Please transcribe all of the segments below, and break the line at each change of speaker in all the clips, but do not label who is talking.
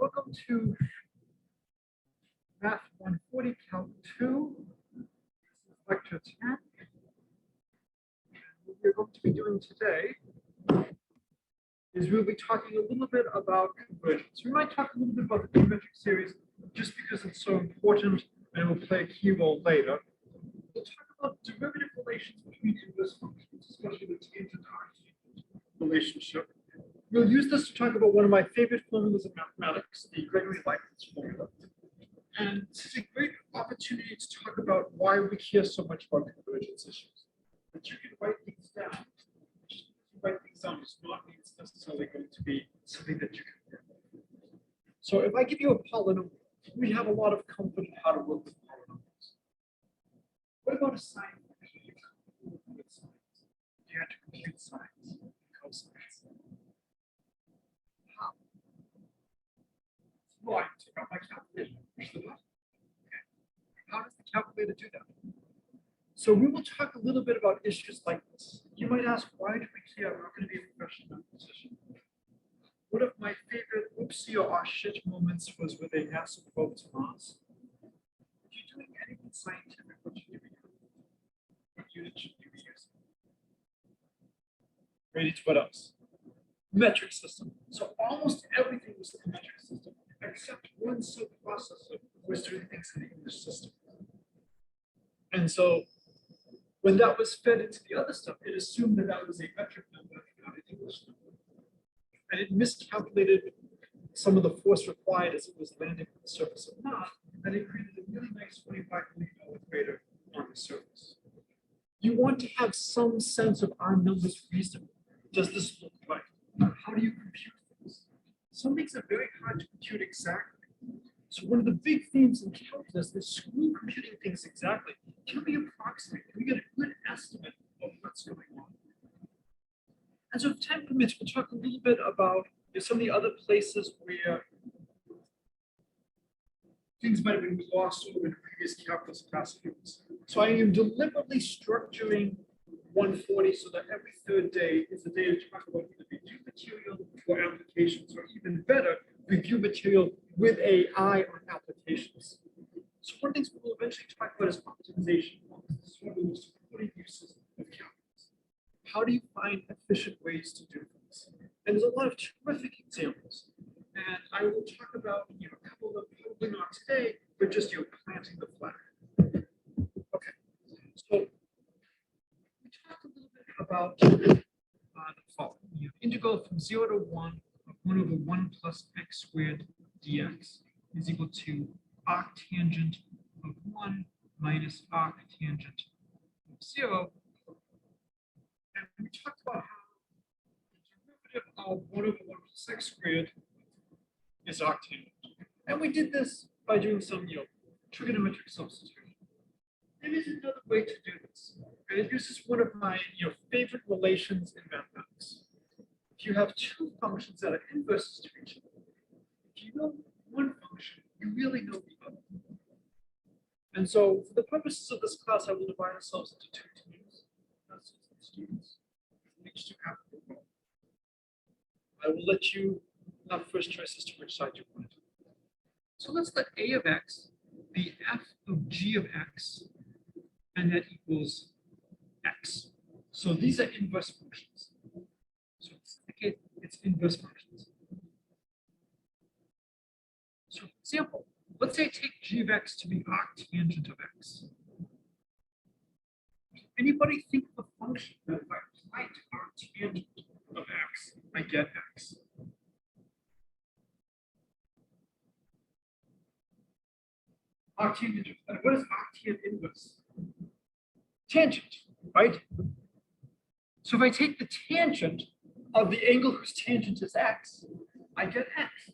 welcome to Math140 Calc 2. This is lecture 10. What we're going to be doing today is we'll be talking a little bit about convergence. We might talk a little bit about the geometric series just because it's so important and it will play a key role later. We'll talk about derivative relations between inverse functions, especially the tangent-arctangent relationship. We'll use this to talk about one of my favorite formulas in mathematics, the Gregory-Leibniz formula. And this is a great opportunity to talk about why we care so much about convergence issues. That you can write things down. Just write things down does not mean it's necessarily going to be something that you can work with. So if I give you a polynomial, we have a lot of comfort in how to work with polynomials. What about a sine function? You can't work with sines. You have to compute sines, cosines. How? Well, I take out my calculator. Push the button. Okay. How does the calculator do that? So we will talk a little bit about issues like this. You might ask, why do we care? We're going to be a professional mathematician. One of my favorite oopsie or ah shit moments was with a NASA probe to Mars. If you're doing anything scientific, what should you be doing? What unit should you be using? Ready to what else? Metric system. So almost everything was in the metric system, except one subprocessor was doing things in the English system. And so when that was fed into the other stuff, it assumed that that was a metric number, not an English number. And it miscalculated some of the force required as it was landing on the surface of Mars, and it created a really nice 25 million crater on the surface. You want to have some sense of are numbers reasonable? Does this look right? How do you compute things? Some things are very hard to compute exactly. So one of the big themes in calculus is screw computing things exactly. Can we approximate? Can we get a good estimate of what's going on? And so if time permits, we'll talk a little bit about some of the other places where things might have been glossed over in previous calculus classrooms. So I am deliberately structuring 140 so that every third day is a day to talk about either review material or applications, or even better, review material with an eye on applications. So one of the things we'll eventually talk about is optimization. This is one of the most important uses of calculus. How do you find efficient ways to do things? And there's a lot of terrific examples. And I will talk about a couple of them, probably not today, but just planting the flag. Okay. So we talked a little bit about the following. Integral from 0 to 1 of 1 over 1 plus x squared dx is equal to arctangent of 1 minus arctangent of 0. And we talked about how the derivative of 1 over 1 plus x squared is arctangent. And we did this by doing some trigonometric substitution. There is another way to do this. And it uses one of my favorite relations in mathematics. If you have two functions that are inverses to each other, if you know one function, you really know the other. And so for the purposes of this class, I will divide ourselves into two teams. Students. Each to have the role. I will let you have first choice as to which side you want to do. So let's let a of x be f of g of x, and that equals x. So these are inverse functions. So in this case, it's inverse functions. So for example, let's say I take g of x to be arctangent of x. Anybody think of a function that if I apply to arctangent of x, I get x? Arctangent, what is arctangent inverse? Tangent, right? So if I take the tangent of the angle whose tangent is x, I get x.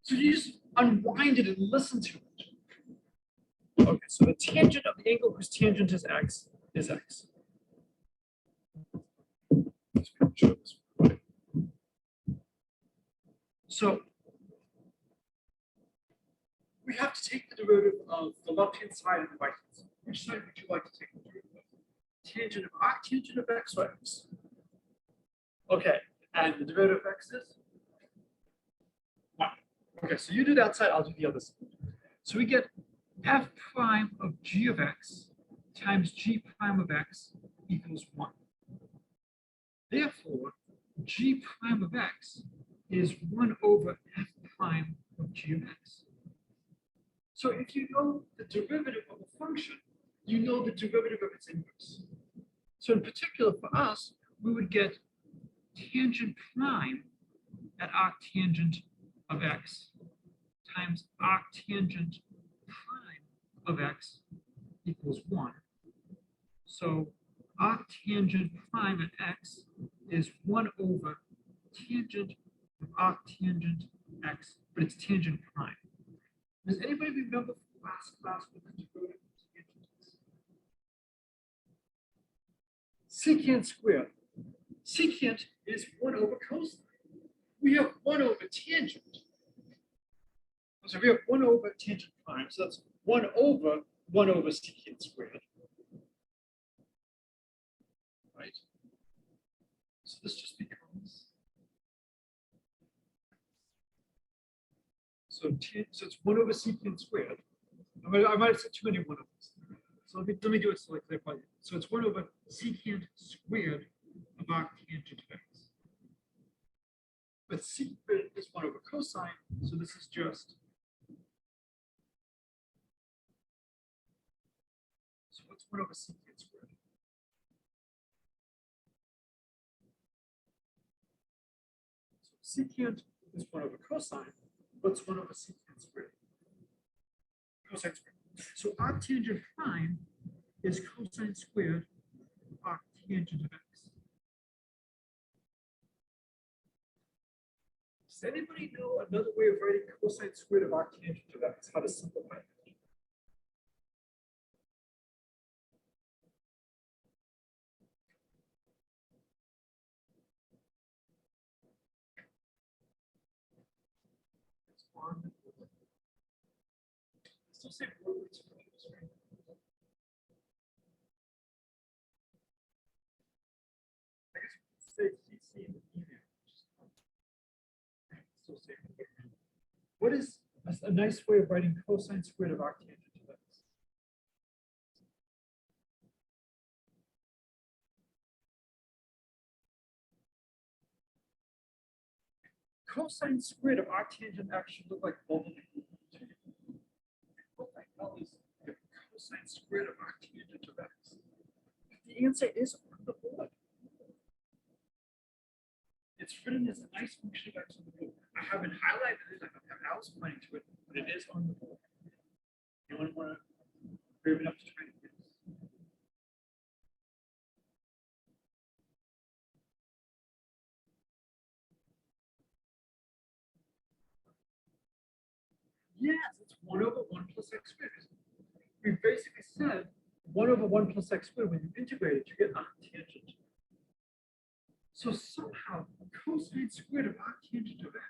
So you just unwind it and listen to it. Okay, so the tangent of the angle whose tangent is x is x. So we have to take the derivative of the left-hand side and the right-hand side. Which side would you like to take the derivative of? Tangent of arctangent of x or x? Okay, and the derivative of x is 1. Okay, so you do that side, I'll do the other side. So we get f prime of g of x times g prime of x equals 1. Therefore, g prime of x is 1 over f prime of g of x. So if you know the derivative of a function, you know the derivative of its inverse. So in particular for us, we would get tangent prime at arctangent of x times arctangent prime of x equals 1. So arctangent prime at x is 1 over tangent of arctangent x, but it's tangent prime. Does anybody remember from last class what the derivative of tangent is? Secant squared. Secant is 1 over cosine. We have 1 over tangent. So we have 1 over tangent prime, so that's 1 over secant squared. Right? So this just becomes, so it's 1 over secant squared. I might have said too many 1 overs. So let me do it so I clarify it. So it's 1 over secant squared of arctangent of x. But secant is 1 over cosine, so this is just, so what's 1 over secant squared? So secant is 1 over cosine. What's 1 over secant squared? Cosine squared. So arctangent prime is cosine squared arctangent of x. Does anybody know another way of writing cosine squared of arctangent of x? How to simplify it? Still say words. I guess we say CC in the email. Still say what is a nice way of writing cosine squared of arctangent of x? Cosine squared of arctangent x should look like both of them. What the hell is the cosine squared of arctangent of x? The answer is on the board. It's written as a nice function of x on the board. I haven't highlighted it, I don't have arrows pointing to it, but it is on the board. Anyone want to brave enough to try to get this? Yes, it's 1 over 1 plus x squared. We basically said 1 over 1 plus x squared, when you integrate it, you get arctangent. So somehow cosine squared of arctangent of x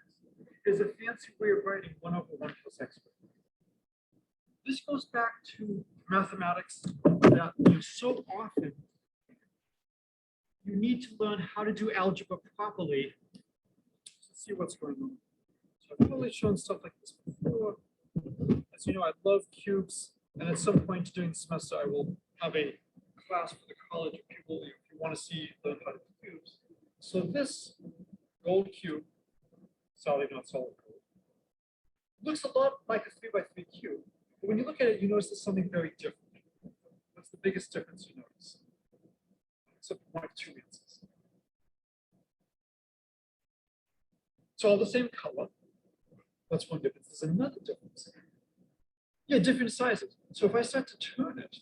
is a fancy way of writing 1 over 1 plus x squared. This goes back to mathematics that so often you need to learn how to do algebra properly to see what's going on. So I've probably shown stuff like this before. As you know, I love cubes, and at some point during the semester, I will have a class for the college of people if you want to learn how to do cubes. So this gold cube, solid, not solid gold, looks a lot like a 3 by 3 cube. But when you look at it, you notice there's something very different. What's the biggest difference you notice? Except for 1 or 2 answers. It's all the same color. That's one difference. There's another difference. Yeah, different sizes. So if I start to turn it,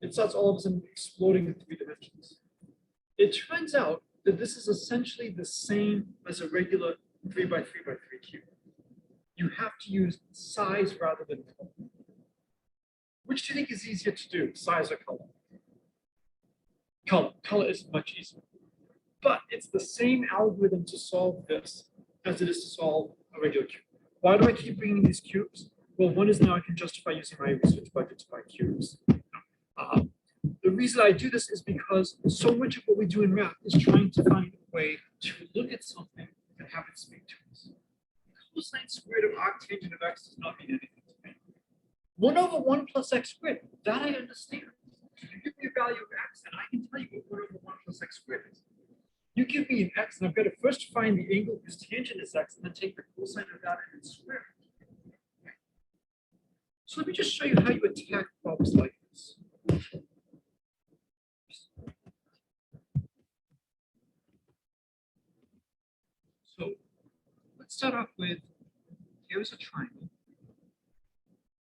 it starts all of a sudden exploding in 3 dimensions. It turns out that this is essentially the same as a regular 3 by 3 by 3 cube. You have to use size rather than color. Which do you think is easier to do, size or color? Color. Color is much easier. But it's the same algorithm to solve this as it is to solve a regular cube. Why do I keep bringing these cubes? Well, one is now I can justify using my research budget to buy cubes. The reason I do this is because so much of what we do in math is trying to find a way to look at something and have it speak to us. cosine squared of arctangent of x does not mean anything to me. 1 over 1 plus x squared, that I understand. If you give me a value of x, and I can tell you what 1 over 1 plus x squared is. You give me an x, and I've got to first find the angle whose tangent is x, and then take the cosine of that and square it. So let me just show you how you attack problems like this. So let's start off with, here's a triangle.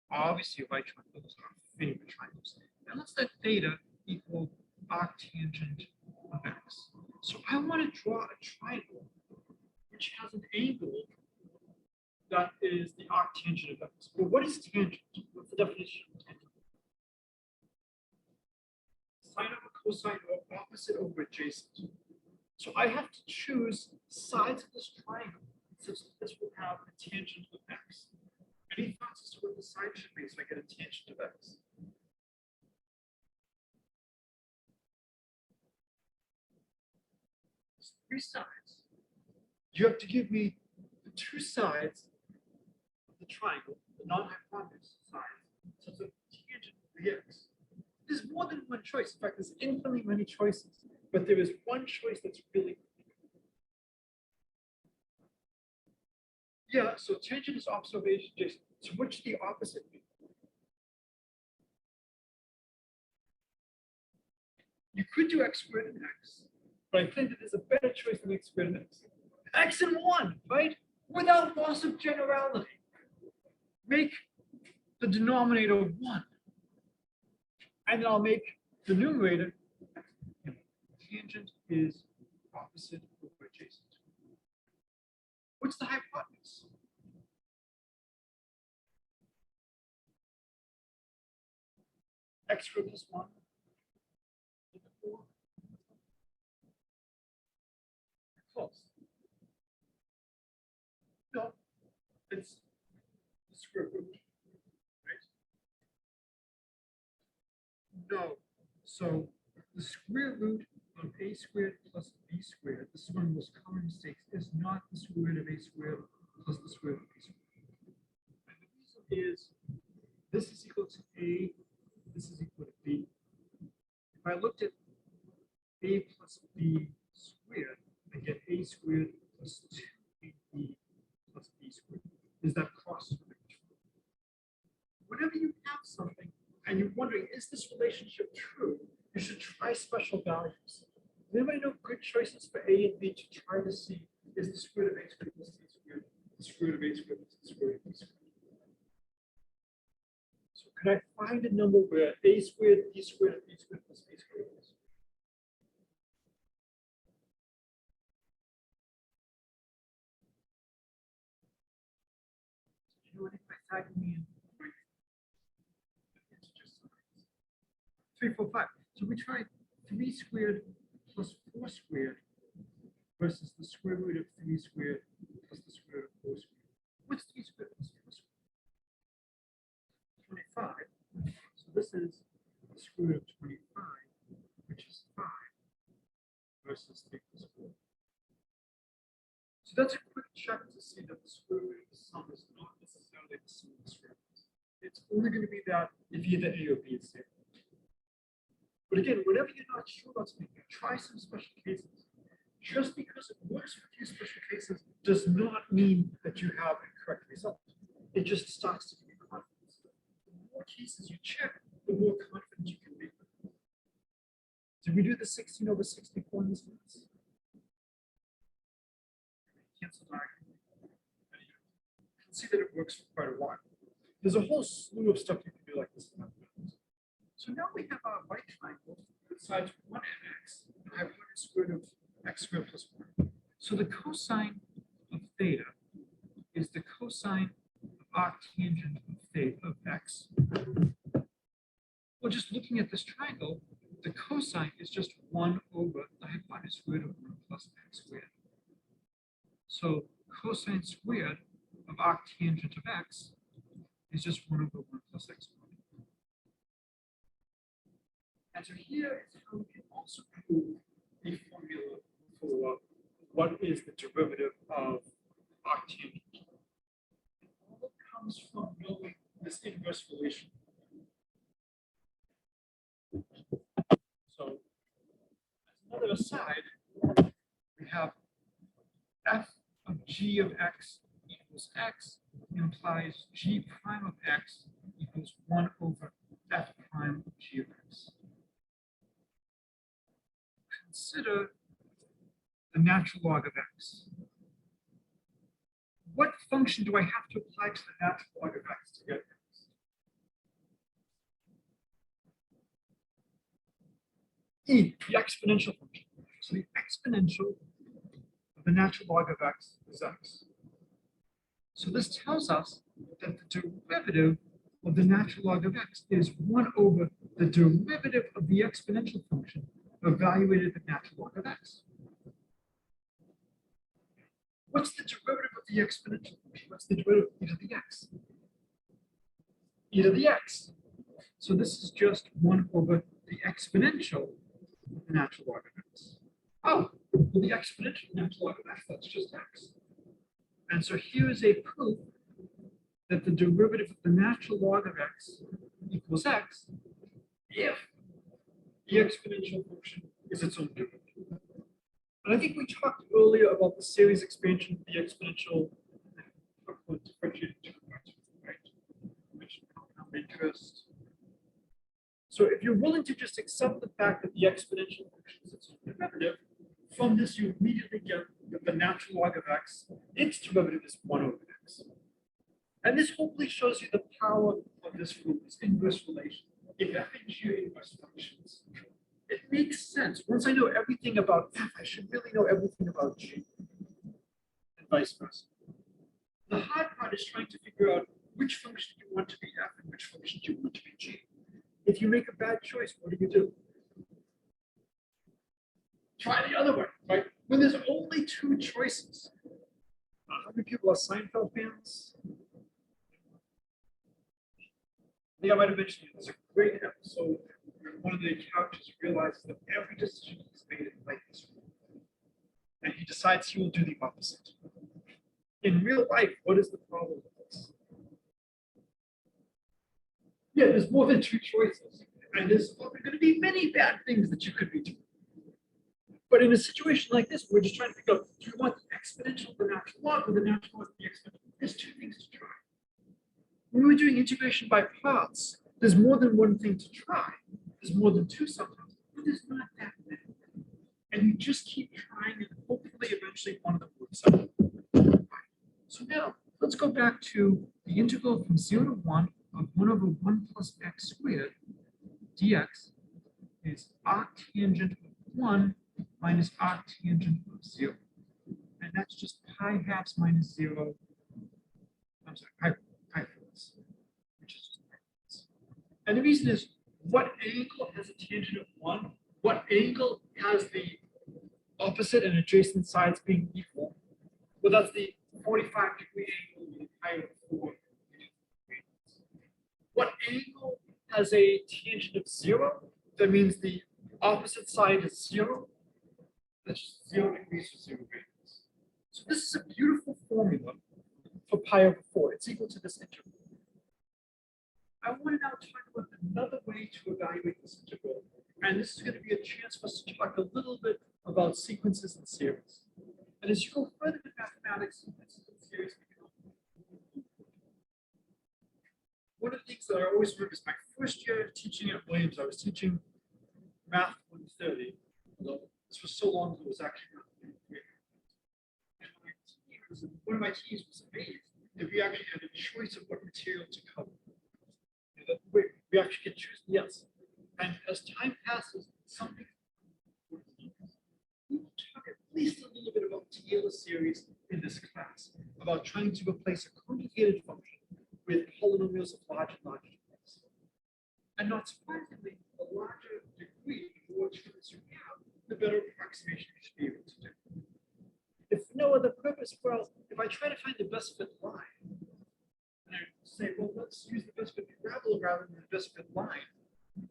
Obviously, right triangles are our favorite triangles. And let's let theta equal arctangent of x. So I want to draw a triangle which has an angle that is the arctangent of x. Well, what is tangent? What's the definition of tangent? Sine over cosine or opposite over adjacent. So I have to choose sides of this triangle such that this will have a tangent of x. Any thoughts as to what the side should be so I get a tangent of x? There's 3 sides. You have to give me the 2 sides of the triangle, the non-hypotenuse sides, such that the tangent of the x. There's more than one choice. In fact, there's infinitely many choices, but there is one choice that's really yeah, so tangent is observation adjacent. So which the opposite be? You could do x squared and x, but I think that there's a better choice than x squared and x. X and 1, right? Without loss of generality. Make the denominator 1. And then I'll make the numerator x. Tangent is opposite over adjacent. What's the hypotenuse? X squared plus 1. Close. No, it's the square root, right? No. So the square root of a squared plus b squared, this is one of the most common mistakes, is not the square root of a squared plus the square root of b squared. And the reason is this is equal to a, this is equal to b. If I looked at a plus b squared, I get a squared plus 2ab plus b squared. Is that cross relationship? Whenever you have something and you're wondering, is this relationship true? You should try special values. Does anybody know good choices for a and b to try to see, is the square root of a squared plus b squared the square root of a squared plus the square root of b squared? So could I find a number where a squared, b squared, and b squared plus b squared is? You know what, if I type me in 3, 4, 5. So we tried 3 squared plus 4 squared versus the square root of 3 squared plus the square root of 4 squared. What's 3 squared plus 4 squared? 25. So this is the square root of 25, which is 5 versus 3 plus 4. So that's a quick check to see that the square root of the sum is not necessarily the sum of the square roots. It's only going to be that if either A or B is zero. But again, whenever you're not sure about something, try some special cases. Just because it works with few special cases does not mean that you have a correct result. It just starts to give you confidence. The more cases you check, the more confident you can be. Did we do the 16 over 64 in this class? Cancel diagram. You can see that it works for quite a while. There's a whole slew of stuff you can do like this. So now we have our right triangle with sides 1 and x, and hypotenuse squared of x squared plus 1. So the cosine of theta is the cosine of arctangent of theta of x. Well, just looking at this triangle, the cosine is just 1 over the hypotenuse squared of 1 plus x squared. So cosine squared of arctangent of x is just 1 over 1 plus x squared. And so here is how we can also prove the formula for what is the derivative of arctangent this inverse relation. So, as another aside, we have f of g of x equals x implies g prime of x equals 1 over f prime of g of x. Consider the natural log of x. What function do I have to apply to the natural log of x to get x? E, the exponential function. So the exponential of the natural log of x is x. So this tells us that the derivative of the natural log of x is 1 over the derivative of the exponential function evaluated at the natural log of x. What's the derivative of the exponential function? What's the derivative of e to the x? E to the x. So this is just 1 over the exponential of the natural log of x. Oh, well, the exponential natural log of x, that's just x. And so here is a proof that the derivative of the natural log of x equals x if the exponential function is its own derivative. And I think we talked earlier about the series expansion of the exponential differentiated right? Compound interest. So if you're willing to just accept the fact that the exponential function is its own derivative, from this you immediately get that the natural log of x, its derivative is 1 over x. And this hopefully shows you the power of this rule, this inverse relation. If f and g are inverse functions, it makes sense. Once I know everything about f, I should really know everything about g, and vice versa. The hard part is trying to figure out which function you want to be f and which function you want to be g. If you make a bad choice, what do? Try the other way, right? When there's only 2 choices. How many people are Seinfeld fans? I think I might have mentioned there's a great episode where one of the characters realizes that every decision he's made in life is wrong. And he decides he will do the opposite. In real life, what is the problem with this? Yeah, there's more than 2 choices. And there's going to be many bad things that you could be doing. But in a situation like this, we're just trying to figure out, do you want the exponential of the natural log or the natural log of the exponential? There's 2 things to try. When we're doing integration by parts, there's more than one thing to try. There's more than 2 sometimes, but there's not that many. And you just keep trying, and hopefully eventually one of them works out. So now, let's go back to the integral from 0 to 1 of 1 over 1 plus x squared dx is arctangent of 1 minus arctangent of 0. And that's just pi halves minus 0. I'm sorry, pi fourths, which is just pi fourths. And the reason is, what angle has a tangent of 1? What angle has the opposite and adjacent sides being equal? Well, that's the 45-degree angle with pi over 4. What angle has a tangent of 0? That means the opposite side is 0. That's just 0 degrees or 0 radians. So this is a beautiful formula for pi over 4. It's equal to this integral. I want to now talk about another way to evaluate this integral. And this is going to be a chance for us to talk a little bit about sequences and series. And as you go further in mathematics, sequences and series become one of the things that I always remember is my first year teaching at Williams, I was teaching Math140. Although this was so long ago, it was actually not. And one of my teams was amazed that we actually had a choice of what material to cover. We actually could choose yes. And as time passes, something we will talk at least a little bit about Taylor series in this class, about trying to replace a complicated function with polynomials of large and large degrees. And not surprisingly, the larger degree, the more choice you have, the better approximation you should be able to do. If for no other purpose, well, if I try to find the best fit line, and I say, well, let's use the best fit parabola rather than the best fit line.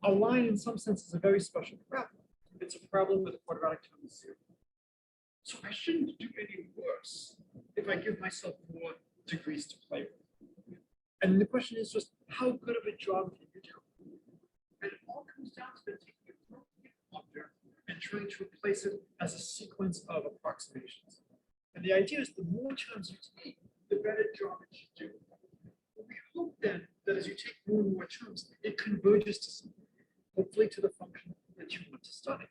A line, in some sense, is a very special parabola. It's a parabola with a quadratic term of 0. So I shouldn't do any worse if I give myself more degrees to play with. And the question is just, how good of a job can you do? And it all comes down to taking a broken object and trying to replace it as a sequence of approximations. And the idea is the more terms you take, the better job it should do. But we hope then that as you take more and more terms, it converges to something, hopefully to the function that you want to study.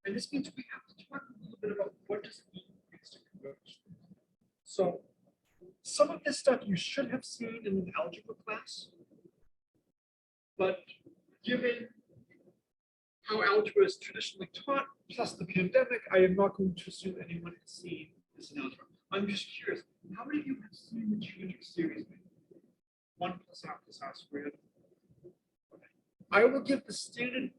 And this means we have to talk a little bit about what does it mean for things to converge. So some of this stuff you should have seen in an algebra class, but given how algebra is traditionally taught, plus the pandemic, I am not going to assume anyone has seen this in algebra. I'm just curious, how many of you have seen the geometric series? 1 plus r squared. Okay. I will give the standard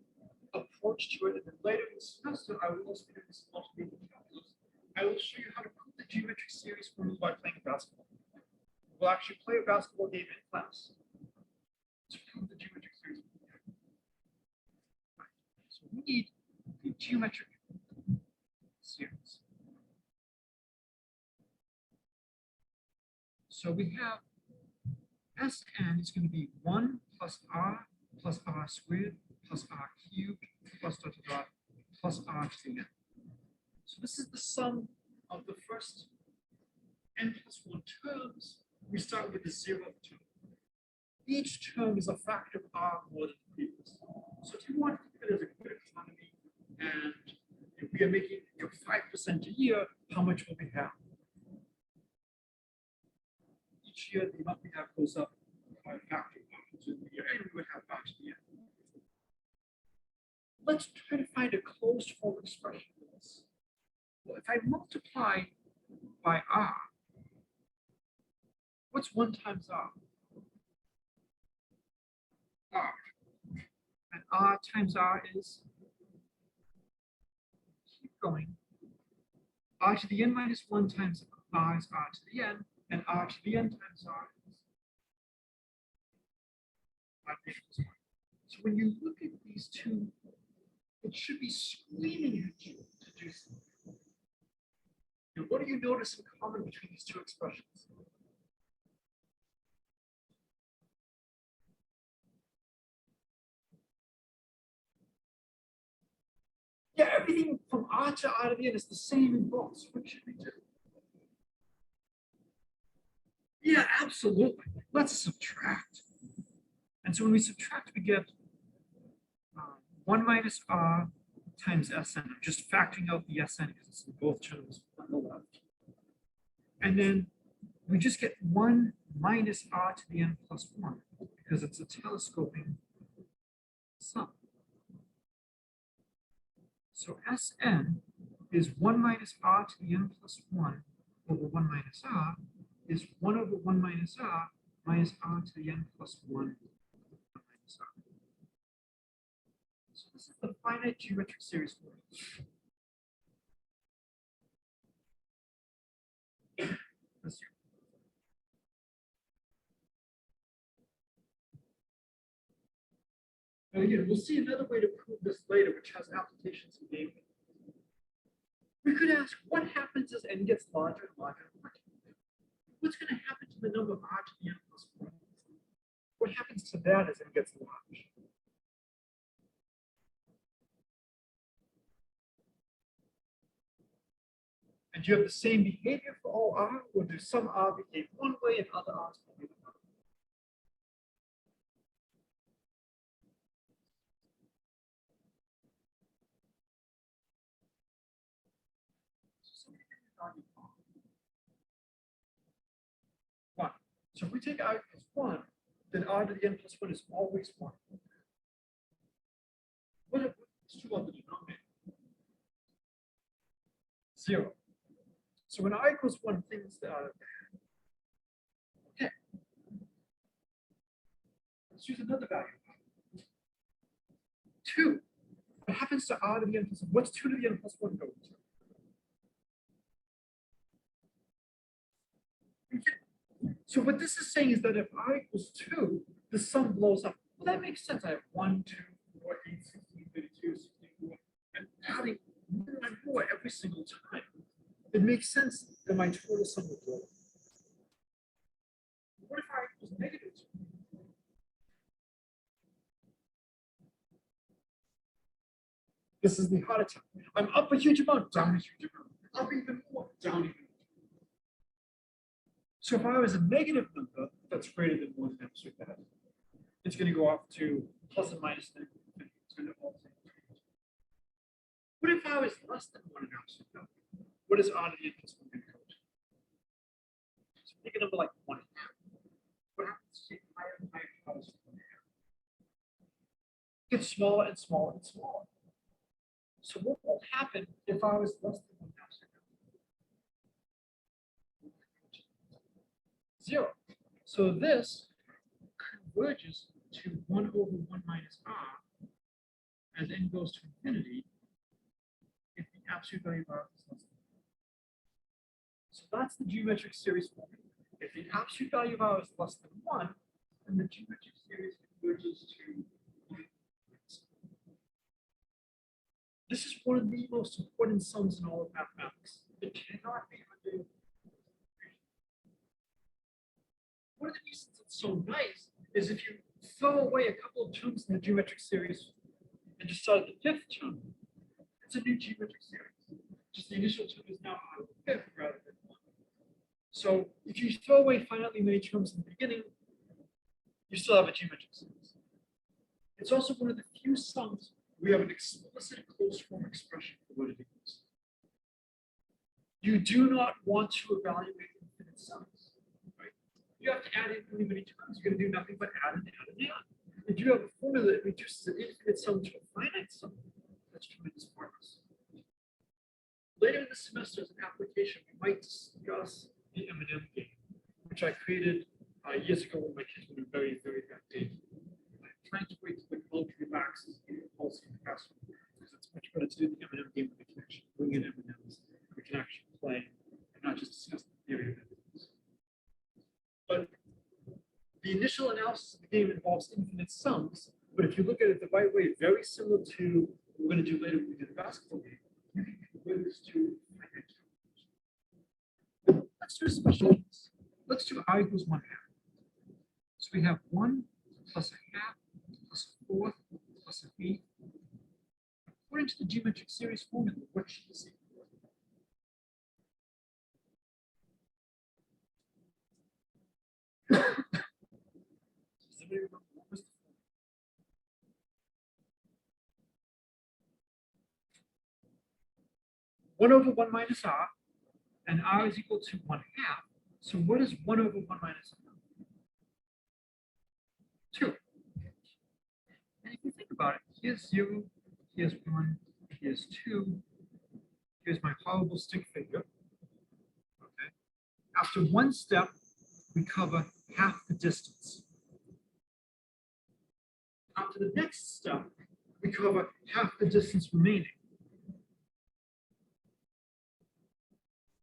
approach to it, and then later in the semester, I will also do this multiplication calculus. I will show you how to prove the geometric series formula by playing basketball. We'll actually play a basketball game in class to prove the geometric series. So we need the geometric series. So we have Sn is going to be 1 plus r squared plus r cubed plus dot dot dot plus r to the n. So this is the sum of the first n plus 1 terms. We start with the 0th term. Each term is a factor of r more than the previous. So if you want to think of it as a good economy, and if we are making 5% a year, how much will we have? Each year, the amount we have goes up by a factor of r to the year, and we would have r to the n. Let's try to find a closed form expression for this. Well, if I multiply by r, what's 1 times r? R. And r times r is, keep going, r to the n minus 1 times r is r to the n, and r to the n times r is r equals 1. So when you look at these two, it should be screaming at you to do something. Now, what do you notice in common between these two expressions? Yeah, everything from r to the n is the same in both. So what should we do? Yeah, absolutely. Let's subtract. And so when we subtract, we get 1 minus r times Sn. I'm just factoring out the Sn because it's in both terms on the left. And then we just get 1 minus r to the n plus 1 because it's a telescoping sum. So Sn is 1 minus r to the n plus 1 over 1 minus r is 1 over 1 minus r minus r to the n plus 1 minus r. So this is the finite geometric series formula. Let's see. Now again, we'll see another way to prove this later, which has applications in game. We could ask what happens as n gets larger and larger and larger. What's going to happen to the number of r to the n plus 1? What happens to that as it gets large? And do you have the same behavior for all r, or do some r behave one way and other r's behave another way? One. So if we take r equals 1, then r to the n plus 1 is always 1. What if it's 2 on the denominator? 0. So when r equals 1, things that are okay. Let's use another value. 2. What happens to r to the n plus 1? What's 2 to the n plus 1 go to? So what this is saying is that if r equals 2, the sum blows up. Well, that makes sense. I have 1, 2, 4, 8, 16, 32, 64, and adding more and more every single time. It makes sense that my total sum will blow up. What if r equals -2? This is the heart attack. I'm up a huge amount, down a huge amount, up even more, down even more. So if I was a negative number that's greater than 1 absolute value, it's going to go off to plus and minus negative. It's going to alter. What if I was less than 1 absolute value? What is R to the infinite one going to go to? So pick a number like 1 half. What happens to higher and higher powers of 1 half? It gets smaller and smaller and smaller. So what will happen if I was less than 1 absolute value? 0. So this converges to 1 over 1 minus r as n goes to infinity if the absolute value of r is less than 1. So that's the geometric series formula. If the absolute value of r is less than 1, then the geometric series converges to 1. This is one of the most important sums in all of mathematics. It cannot be underestimated. One of the reasons it's so nice is if you throw away a couple of terms in the geometric series and just start at the 5th term, it's a new geometric series. Just the initial term is now out of the 5th rather than 1. So if you throw away finitely many terms in the beginning, you still have a geometric series. It's also one of the few sums we have an explicit closed form expression for what it equals. You do not want to evaluate infinite sums, right? You have to add infinitely many terms. You're going to do nothing but add and add and add. If you have a formula that reduces an infinite sum to a finite sum, that's tremendous progress. Later in the semester, as an application, we might discuss the M&M game, which I created years ago when my kids were in a very, very bad day. I'm trying to wait till the quality of access policy in the classroom, because it's much better to do the M&M game when we can actually bring in M&Ms, we can actually play, and not just discuss the theory of M&Ms. But the initial analysis of the game involves infinite sums, but if you look at it the right way, very similar to what we're going to do later when we do the basketball game, you can convert this to finite terms. Let's do a special case. Let's do I equals 1 half. So we have 1 plus a half plus a fourth plus an eighth. According to the geometric series formula, what should this equal? Does anybody remember what was the formula? 1 over 1 minus r, and r is equal to 1 half. So what is 1 over 1 minus r? 2. And if you think about it, here's 0, here's 1, here's 2, here's my horrible stick figure. Okay. After one step, we cover half the distance. After the next step, we cover half the distance remaining.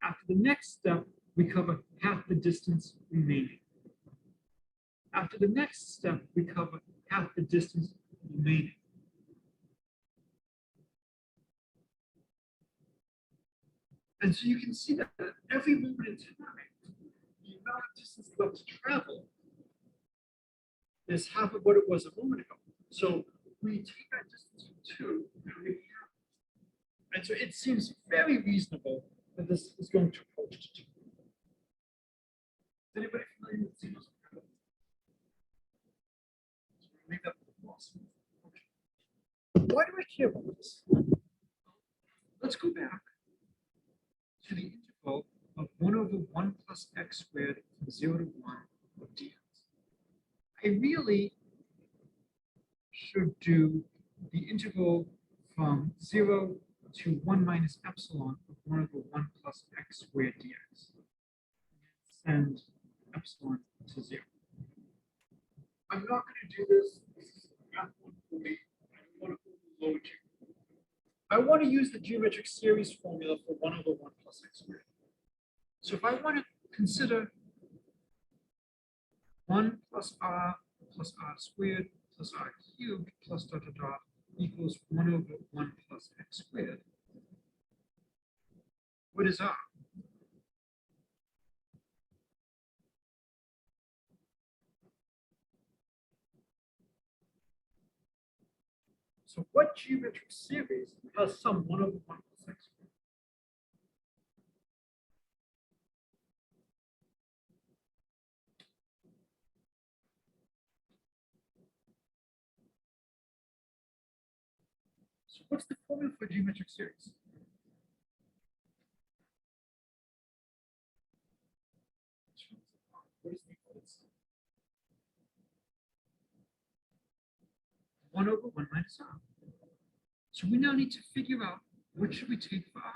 After the next step, we cover half the distance remaining. After the next step, we cover half the distance remaining. And so you can see that at every moment in time, the amount of distance left to travel is half of what it was a moment ago. So we take that distance from 2 and we half. And so it seems very reasonable that this is going to approach to 2. Is anybody familiar with Zeno's paradox? Leave that for the boss. Why do I care about this? Let's go back to the integral of 1 over 1 plus x squared from 0 to 1 of dx. I really should do the integral from 0 to 1 minus epsilon of 1 over 1 plus x squared dx. Send epsilon to 0. I'm not going to do this. This is Math140. I want to overload you. I want to use the geometric series formula for 1 over 1 plus x squared. So if I want to consider 1 plus r squared plus r cubed plus dot dot dot equals 1 over 1 plus x squared, what is r? So what geometric series has some 1 over 1 plus x squared? So what's the formula for geometric series? What is the equals? 1 over 1 minus r. So we now need to figure out what should we take for r.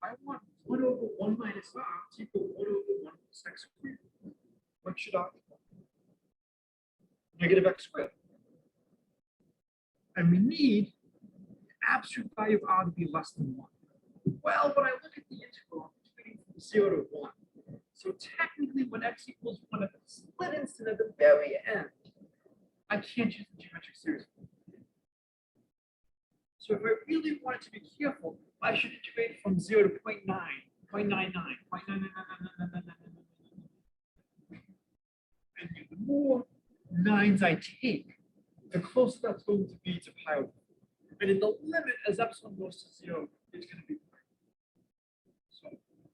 I want 1 over 1 minus r to equal 1 over 1 plus x squared. What should r equal? Negative x squared. And we need the absolute value of r to be less than 1. Well, when I look at the integral, I'm getting from 0 to 1. So technically, when x equals 1 at the split instant at the very end, I can't use the geometric series. So if I really wanted to be careful, I should integrate from 0 to 0.9, 0.99, 0.99. And the more nines I take, the closer that's going to be to pi over 4. And in the limit, as epsilon goes to 0, it's going to be pi. So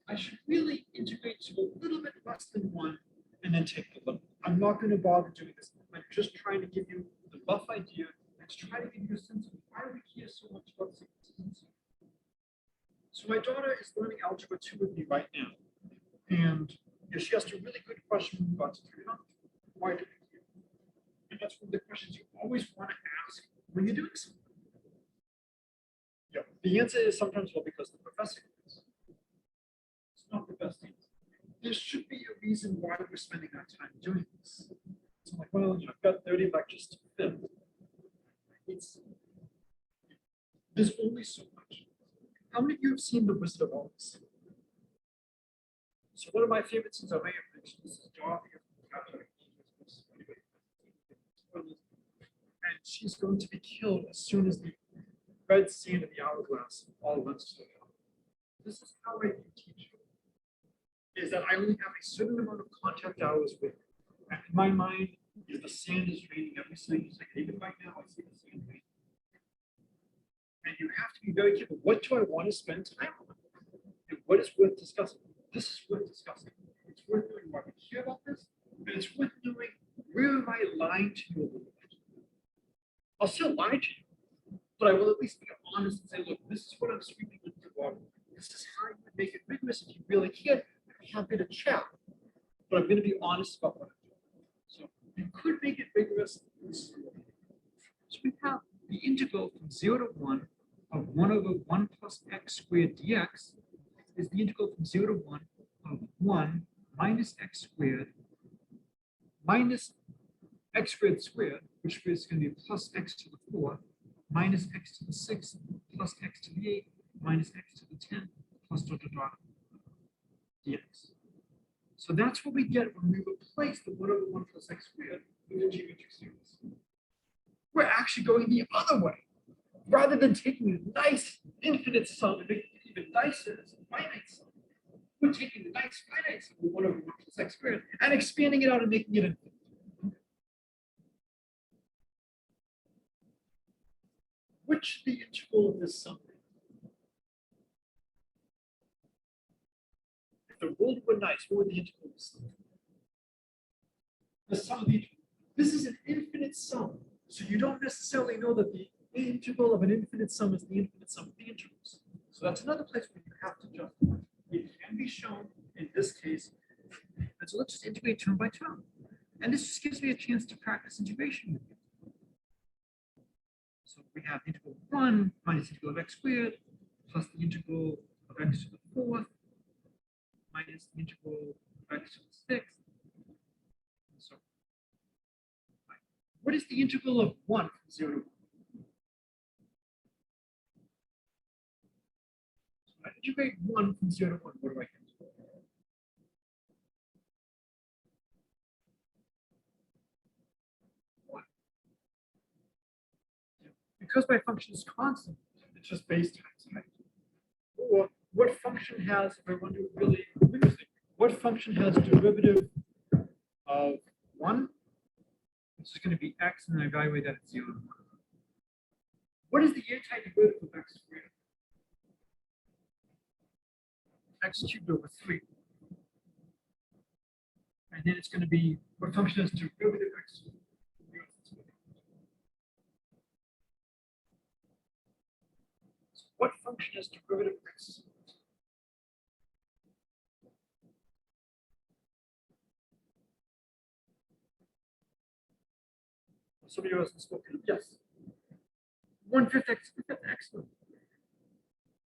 I should really integrate to a little bit less than 1 and then take the limit. I'm not going to bother doing this. I'm just trying to give you the rough idea and to try to give you a sense of why we care so much about sequences. So my daughter is learning algebra 2 with me right now. And she asked a really good question when we got to 300. Why do we care? And that's one of the questions you always want to ask when you're doing something. Yeah, the answer is sometimes, well, because the professor is. It's not the best answer. There should be a reason why we're spending our time doing this. So I'm like, well, I've got 30 lectures to film. There's only so much. How many of you have seen The Wizard of Oz? So one of my favorite scenes I may have mentioned, this is Dorothy. And she's going to be killed as soon as the red sand in the hourglass all runs to the top. This is how I teach you. Is that I only have a certain amount of contact hours with her. And in my mind, the sand is raining every single second. Even right now, I see the sand raining. And you have to be very careful. What do I want to spend time on? And what is worth discussing? This is worth discussing. It's worth knowing why we care about this. And it's worth knowing where am I lying to you a little bit. I'll still lie to you, but I will at least be honest and say, look, this is what I'm sweeping into the water. This is how you would make it rigorous if you really can. I'm happy to chat, but I'm going to be honest about what I'm doing. So you could make it rigorous. So we have the integral from 0 to 1 of 1 over 1 plus x squared dx is the integral from 0 to 1 of 1 minus x squared minus x squared squared, which is going to be plus x to the 4 minus x to the 6 plus x to the 8 minus x to the 10 plus dot dot dot dx. So that's what we get when we replace the 1 over 1 plus x squared with a geometric series. We're actually going the other way. Rather than taking a nice infinite sum and making it even nicer as a finite sum, we're taking the nice finite sum of 1 over 1 plus x squared and expanding it out and making it infinite. Which should the integral of this sum be? If the world were nice, what would the integral of this sum be? The sum of the integral. This is an infinite sum, so you don't necessarily know that the integral of an infinite sum is the infinite sum of the integrals. So that's another place where you have to justify. It can be shown in this case. And so let's just integrate term by term. And this just gives me a chance to practice integration with you. So we have integral of 1 minus integral of x squared plus the integral of x to the 4th minus the integral of x to the 6th. And so what is the integral of 1 from 0 to 1? So I integrate 1 from 0 to 1. What do I get? Because my function is constant, it's just base times height. Or what function has, if I want to really rigorously, what function has derivative of 1? It's just going to be x, and I evaluate that at 0 to 1. What is the antiderivative of x squared? X cubed over 3. And then it's going to be, what function is derivative x? So what function is derivative x? Somebody else has spoken. Yes. 1/5 x, excellent.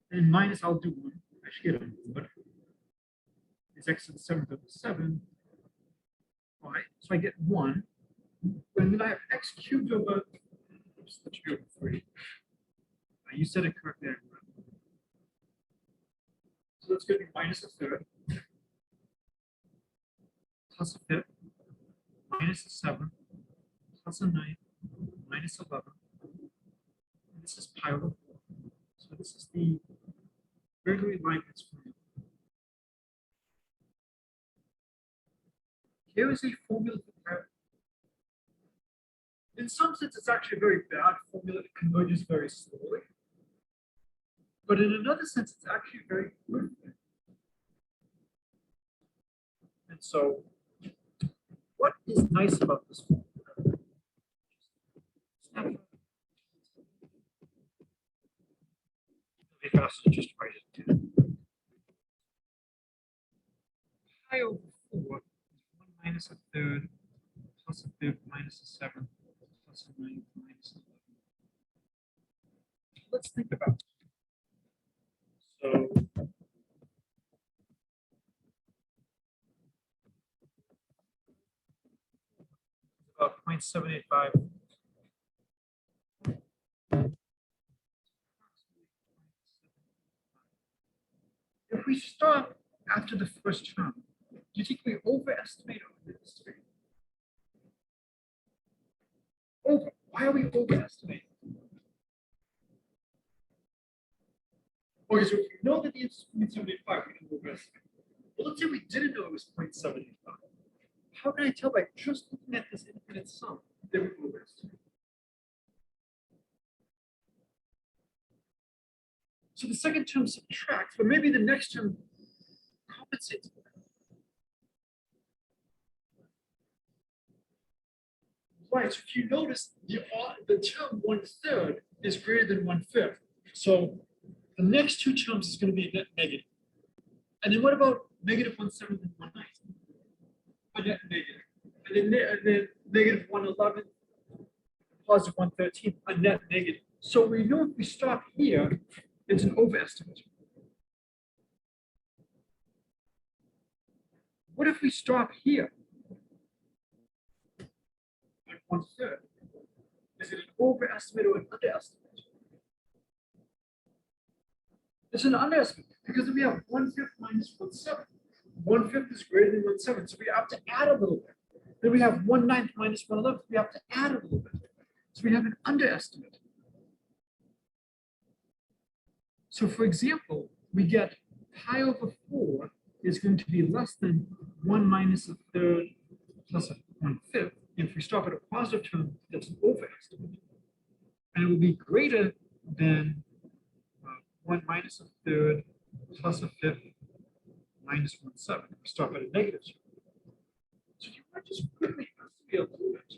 And minus, I'll do 1. I should get a 1, but it's x to the 7th over 7. All right, so I get 1. And then I have x cubed over, oops, that should be over 3. You said it correctly. So that's going to be minus a third, plus a fifth, minus a seventh, plus a ninth, minus 11. And this is pi over 4. So this is the Gregory-Leibniz formula. Here is a formula for pi. In some sense, it's actually a very bad formula. It converges very slowly. But in another sense, it's actually a very good thing. And so, what is nice about this formula? It'll be faster to just write it down. Pi over 4 is 1 minus a third, plus a fifth, minus a seventh, plus a ninth, minus 11. Let's think about it. So, about 0.785. If we stop after the first term, do you think we overestimate or underestimate? Over. Why are we overestimating? Okay, so if we know that the answer is 0.785, we can overestimate. Well, let's say we didn't know it was 0.785. How can I tell by just looking at this infinite sum that we overestimate? So the second term subtracts, but maybe the next term compensates for that. Right, so if you notice, the term 1/3 is greater than 1/5. So the next two terms is going to be net negative. And then what about negative 1/7 and 1/9? A net negative. And then negative 1/11, positive 1/13, a net negative. So we know if we stop here, it's an overestimate. What if we stop here at 1/3? Is it an overestimate or an underestimate? It's an underestimate because we have 1/5 minus 1/7. 1/5 is greater than 1/7, so we have to add a little bit. Then we have 1/9 minus 1/11, we have to add a little bit. So we have an underestimate. So for example, we get pi over 4 is going to be less than 1 minus a third plus a 1/5. If we stop at a positive term, that's an overestimate. And it will be greater than 1 minus a third plus a fifth minus 1/7. We stop at a negative term. So if you want to just quickly estimate a little bit,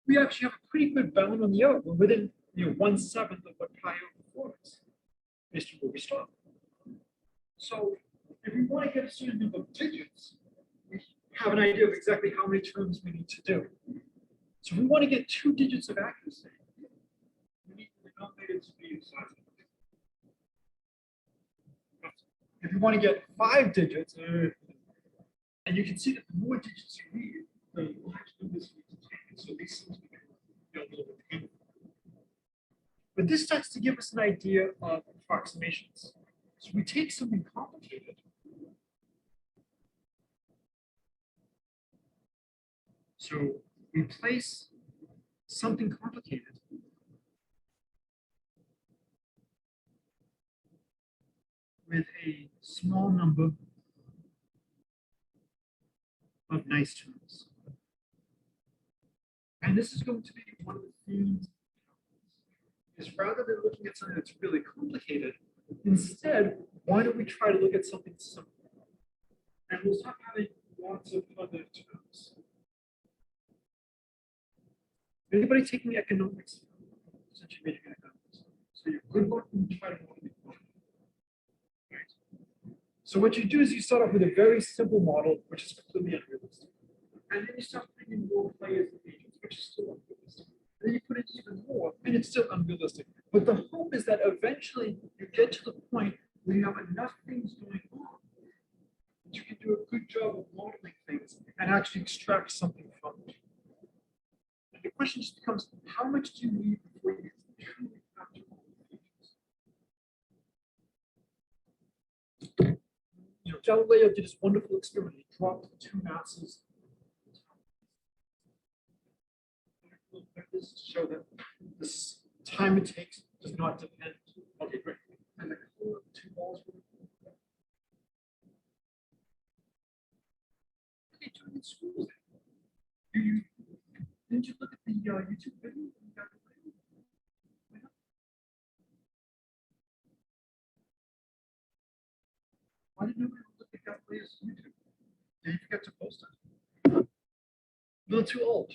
we actually have a pretty good bound on the out. We're within 1/7 of what pi over 4 is, based on where we stop. So if we want to get a certain number of digits, we have an idea of exactly how many terms we need to do. So if we want to get 2 digits of accuracy, we need the denominator to be the size of it. If you want to get 5 digits, and you can see that the more digits you need, the larger numbers you need to take. So these things become a little bit painful. But this starts to give us an idea of approximations. So we take something complicated. So we place something complicated with a small number of nice terms. And this is going to be one of the themes. is rather than looking at something that's really complicated, instead, why don't we try to look at something simple? And we'll start having lots of other terms. Anybody taking economics? Since you're majoring in economics. So you're good luck when you try to model it. Right? So what you do is you start off with a very simple model, which is completely unrealistic. And then you start putting in more players and agents, which is still unrealistic. And then you put in even more, and it's still unrealistic. But the hope is that eventually you get to the point where you have enough things going on that you can do a good job of modeling things and actually extract something from it. And the question just becomes, how much do you need before you truly have to model features? You know, Galileo did this wonderful experiment. He dropped two masses. This to show that this time it takes does not depend. Okay, great. And the color of the two balls. What are they doing in school? Didn't you look at the YouTube video? Why did nobody look at Galileo's YouTube? Did you forget to post it? A little too old.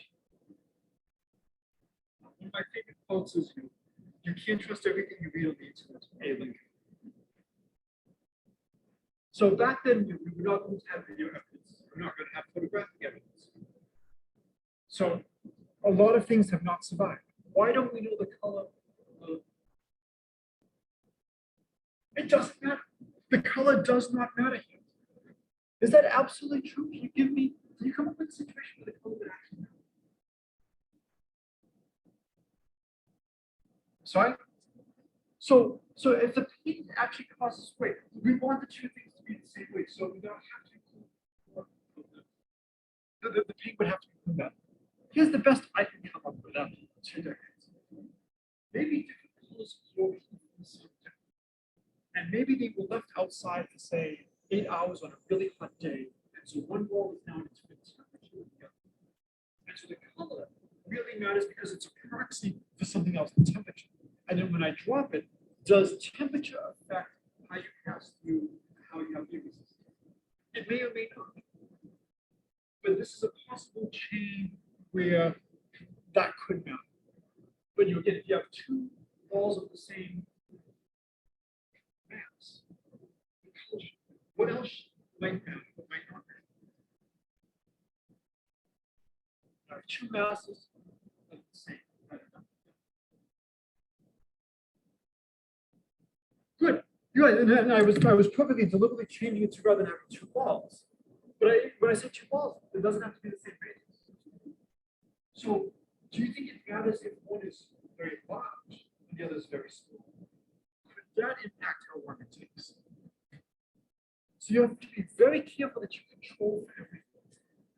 One of my favorite quotes is, you can't trust everything you read on the internet. Hey, link. So back then, we were not going to have video evidence. We're not going to have photographic evidence. So a lot of things have not survived. Why don't we know the color of? It doesn't matter. The color does not matter here. Is that absolutely true? Can you come up with a situation where the color would actually matter? Sorry? So if the paint actually causes weight, we want the two things to be the same weight. So we don't have to include the paint would have to include that. Here's the best I can come up with after 2 decades. Maybe different colors absorb heat from the sun. And maybe they were left outside for say 8 hours on a really hot day. And so one wall is down into its temperature. And so the color really matters because it's a proxy for something else, the temperature. And then when I drop it, does temperature affect how you pass through, how you have heat resistance? It may or may not. But this is a possible chain where that could matter. But if you have two balls of the same mass, what else might matter? What might not matter? There are two masses of the same. Good. You're right. And I was perfectly deliberately changing it to rather than having two balls. But when I say two balls, it doesn't have to be the same radius. So do you think it matters if one is very large and the other is very small? Could that impact how long it takes? So you have to be very careful that you control for everything.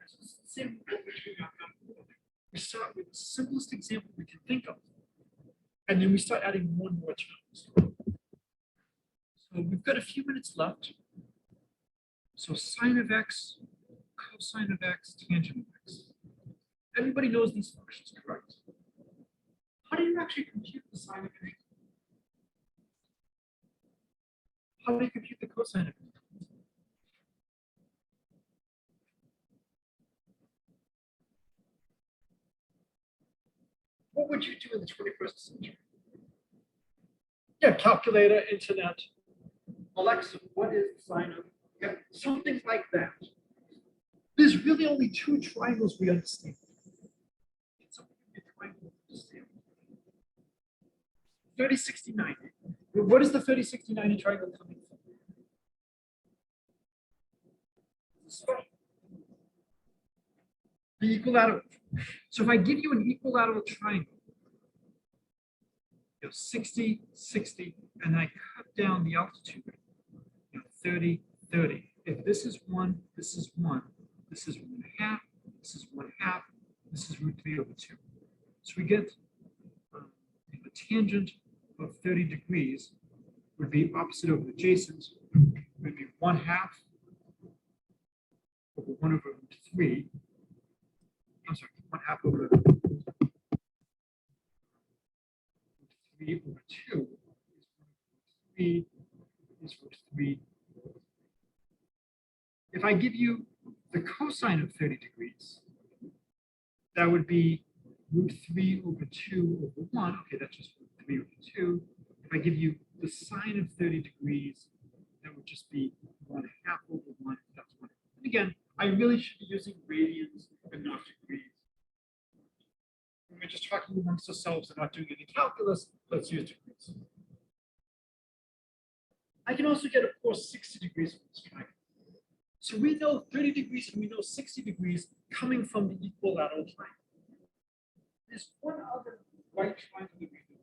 So it's the same with what we're doing on math. We start with the simplest example we can think of, and then we start adding more and more terms. So we've got a few minutes left. So sine of x, cosine of x, tangent of x. Everybody knows these functions, correct? How do you actually compute the sine of an angle? How do you compute the cosine of an angle? What would you do in the 21st century? Yeah, calculator, internet, Alexa, what is the sine of? Yeah, something like that. There's really only two triangles we understand. It's only a triangle we understand. 30, 60, 90. What is the 30, 60, 90 triangle coming from? The equilateral. So if I give you an equilateral triangle, 60, 60, and I cut down the altitude, 30, 30. If this is 1, this is 1, this is 1/2, this is 1/2, this is root 3 over 2. So we get the tangent of 30 degrees would be opposite over adjacent, would be 1/2 over 1 over root 3. I'm sorry, 1/2 over root 3 over 2 is 3. If I give you the cosine of 30 degrees, that would be root 3 over 2 over 1. Okay, that's just root 3 over 2. If I give you the sine of 30 degrees, that would just be 1/2 over 1. That's 1. And again, I really should be using radians and not degrees. When we're just talking amongst ourselves and not doing any calculus, let's use degrees. I can also get, of course, 60 degrees from this triangle. So we know 30 degrees and we know 60 degrees coming from the equilateral triangle. There's one other right triangle that we know.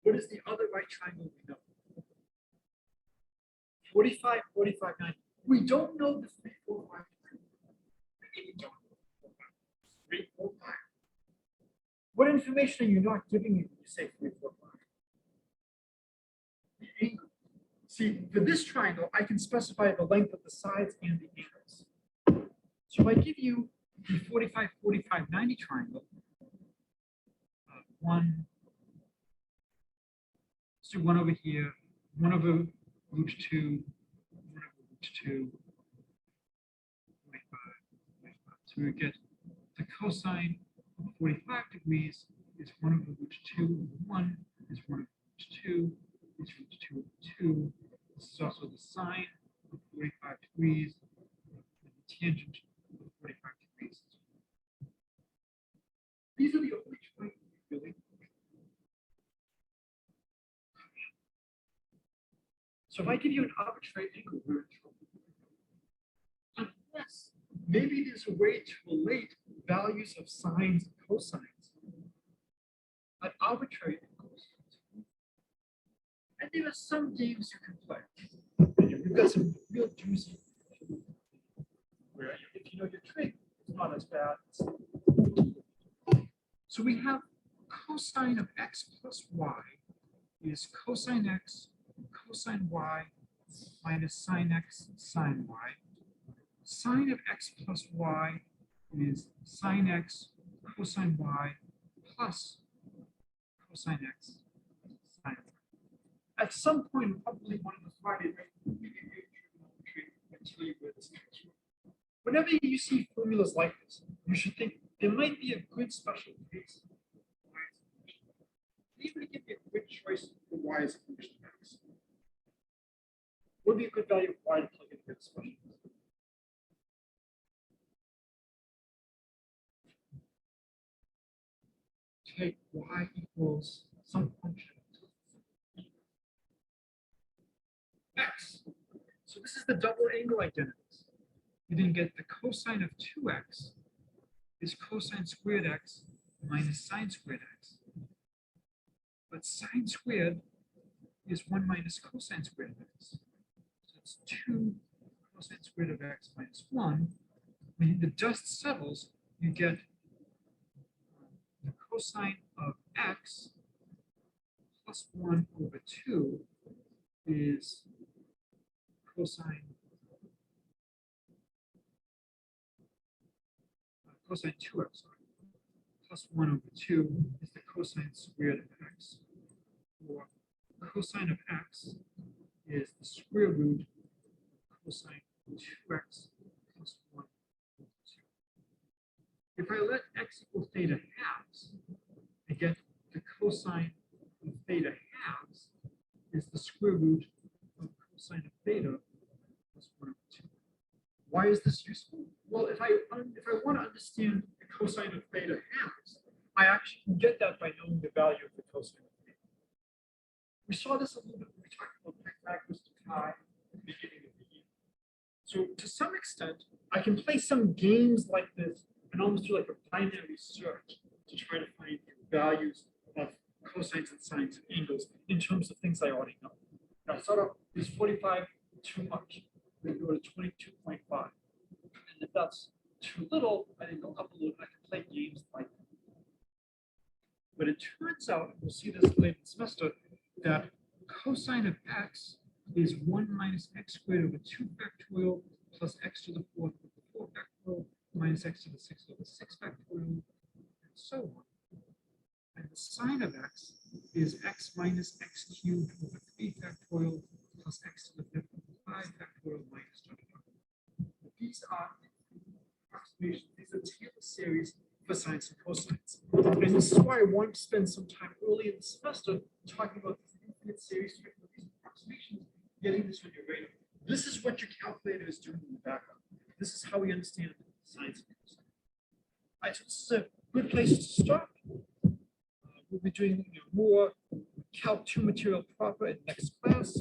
What is the other right triangle we know? 45, 45, 90. We don't know the 3, 4, 5 triangle. We don't know 3, 4, 5. What information are you not giving me when you say 3, 4, 5? The angle. See, for this triangle, I can specify the length of the sides and the angles. So if I give you the 45, 45, 90 triangle, let's do 1 over here, 1 over root 2, 1 over root 2, 45, 45. So we get the cosine of 45 degrees is 1 over root 2 over 1, is 1 over root 2, is root 2 over 2. This is also the sine of 45 degrees, and the tangent of 45 degrees. These are the only triangles we really know. So if I give you an arbitrary angle, we're in trouble. Unless maybe there's a way to relate values of sines and cosines at arbitrary angles. And there are some games you can play. We've got some real juicy where if you know your trick, it's not as bad. So we have cosine of x plus y is cosine x cosine y minus sine x sine y. Sine of x plus y is sine x cosine y plus cosine x sine y. At some point, probably one of the Friday night, I tell you where this comes from. Whenever you see formulas like this, you should think there might be a good special case. Even to give you a good choice for y as a function of x. What would be a good value of y to plug into this special case? Take y equals some function x. So this is the double angle identities. You then get the cosine of 2x is cosine squared x minus sine squared x. But sine squared is 1 minus cosine squared of x. So it's 2 cosine squared of x minus 1. When the dust settles, you get the cosine of x plus 1 over 2 is cosine 2x, plus 1 over 2 is the cosine squared of x, or cosine of x is the square root of cosine 2x plus 1 over 2. If I let x equal theta halves, I get the cosine of theta halves is the square root of cosine of theta plus 1 over 2. Why is this useful? Well, if I want to understand the cosine of theta halves, I actually can get that by knowing the value of the cosine of theta. We saw this a little bit when we talked about Pythagoras to pi at the beginning of the year. So to some extent, I can play some games like this and almost do like a binary search to try to find the values of cosines and sines and angles in terms of things I already know. Now, I start off, is 45 too much? We go to 22.5. And if that's too little, I can go up a little bit. I can play games like that. But it turns out, and we'll see this later in the semester, that cosine of x is 1 minus x squared over 2 factorial plus x to the 4th over 4 factorial minus x to the 6th over 6 factorial, and so on. And the sine of x is x minus x cubed over 3 factorial plus x to the fifth of 5 factorial minus 25. These are approximations. These are Taylor series for sines and cosines. And this is why I want to spend some time early in the semester talking about these infinite series, these approximations, getting this on your radar. This is what your calculator is doing in the background. This is how we understand sines and cosines. All right, so this is a good place to start. We'll be doing more Calc 2 material proper in next class.